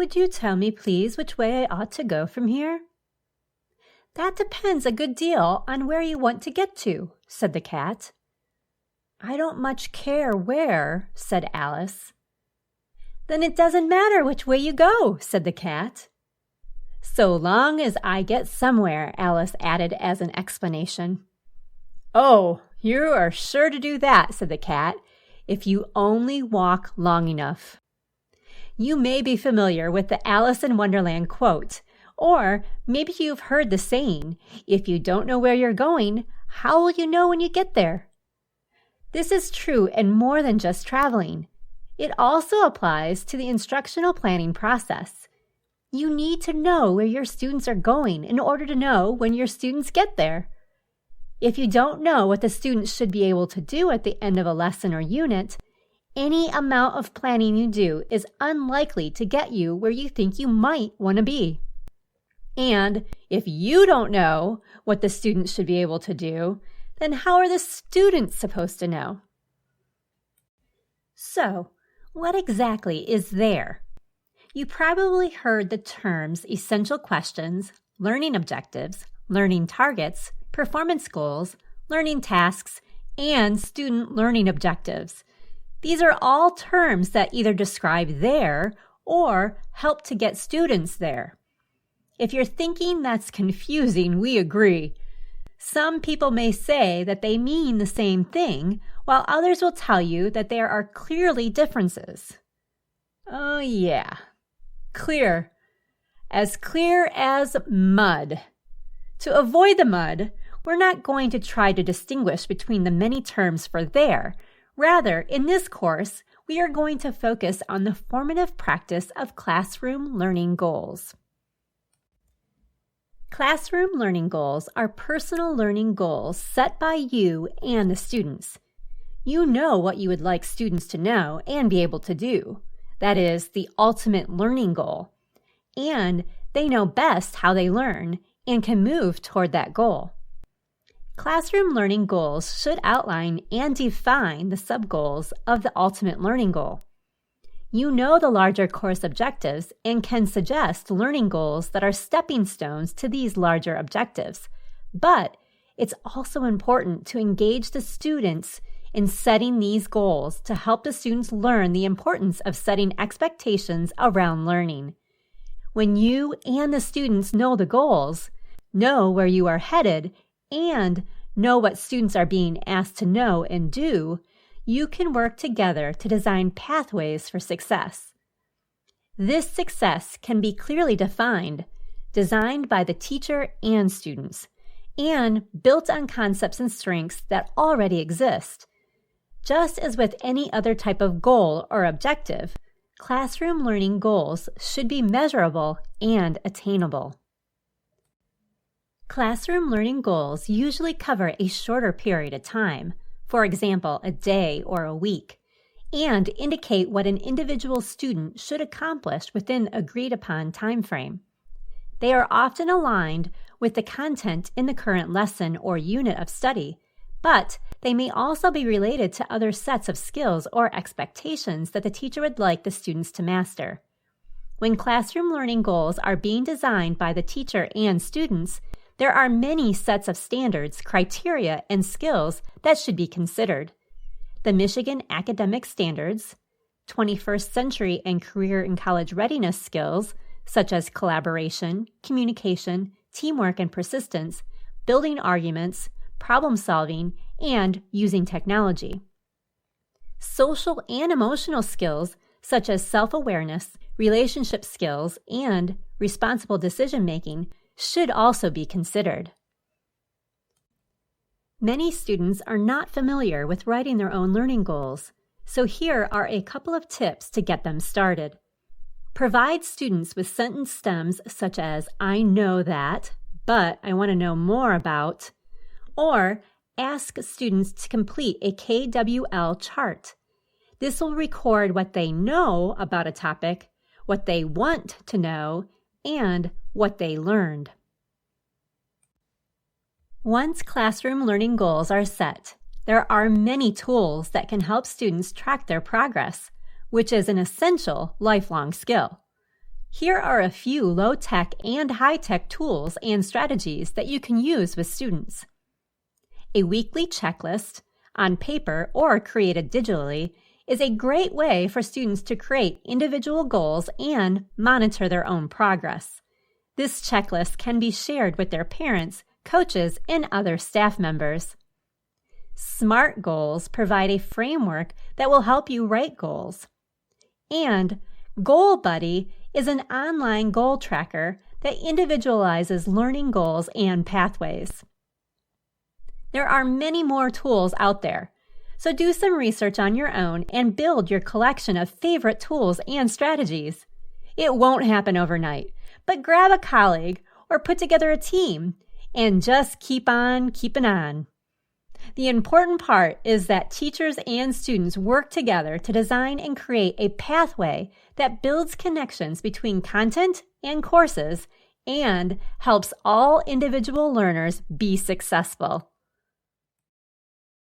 Would you tell me, please, which way I ought to go from here? That depends a good deal on where you want to get to, said the cat. I don't much care where, said Alice. Then it doesn't matter which way you go, said the cat. So long as I get somewhere, Alice added as an explanation. Oh, you are sure to do that, said the cat, if you only walk long enough. You may be familiar with the Alice in Wonderland quote, or maybe you've heard the saying, if you don't know where you're going, how will you know when you get there? This is true in more than just traveling. It also applies to the instructional planning process. You need to know where your students are going in order to know when your students get there. If you don't know what the students should be able to do at the end of a lesson or unit, any amount of planning you do is unlikely to get you where you think you might want to be. And if you don't know what the students should be able to do, then how are the students supposed to know? So, what exactly is there? You probably heard the terms essential questions, learning objectives, learning targets, performance goals, learning tasks, and student learning objectives. These are all terms that either describe there or help to get students there. If you're thinking that's confusing, we agree. Some people may say that they mean the same thing, while others will tell you that there are clearly differences. Oh yeah, clear. As clear as mud. To avoid the mud, we're not going to try to distinguish between the many terms for there. Rather, in this course, we are going to focus on the formative practice of classroom learning goals. Classroom learning goals are personal learning goals set by you and the students. You know what you would like students to know and be able to do. That is the ultimate learning goal. And they know best how they learn and can move toward that goal. Classroom learning goals should outline and define the sub-goals of the ultimate learning goal. You know the larger course objectives and can suggest learning goals that are stepping stones to these larger objectives. But it's also important to engage the students in setting these goals to help the students learn the importance of setting expectations around learning. When you and the students know the goals, know where you are headed, and know what students are being asked to know and do, you can work together to design pathways for success. This success can be clearly defined, designed by the teacher and students, and built on concepts and strengths that already exist. Just as with any other type of goal or objective, classroom learning goals should be measurable and attainable. Classroom learning goals usually cover a shorter period of time, for example, a day or a week, and indicate what an individual student should accomplish within an agreed-upon time frame. They are often aligned with the content in the current lesson or unit of study, but they may also be related to other sets of skills or expectations that the teacher would like the students to master. When classroom learning goals are being designed by the teacher and students, there are many sets of standards, criteria, and skills that should be considered. The Michigan Academic Standards, 21st Century and Career and College Readiness skills, such as collaboration, communication, teamwork and persistence, building arguments, problem solving, and using technology. Social and emotional skills, such as self-awareness, relationship skills, and responsible decision-making, should also be considered. Many students are not familiar with writing their own learning goals, so here are a couple of tips to get them started. Provide students with sentence stems such as, I know that, but I want to know more about, or ask students to complete a KWL chart. This will record what they know about a topic, what they want to know, and what they learned. Once classroom learning goals are set, there are many tools that can help students track their progress, which is an essential lifelong skill. Here are a few low-tech and high-tech tools and strategies that you can use with students. A weekly checklist, on paper or created digitally, is a great way for students to create individual goals and monitor their own progress. This checklist can be shared with their parents, coaches, and other staff members. SMART goals provide a framework that will help you write goals. And Goal Buddy is an online goal tracker that individualizes learning goals and pathways. There are many more tools out there, so do some research on your own and build your collection of favorite tools and strategies. It won't happen overnight, but grab a colleague or put together a team and just keep on keeping on. The important part is that teachers and students work together to design and create a pathway that builds connections between content and courses and helps all individual learners be successful.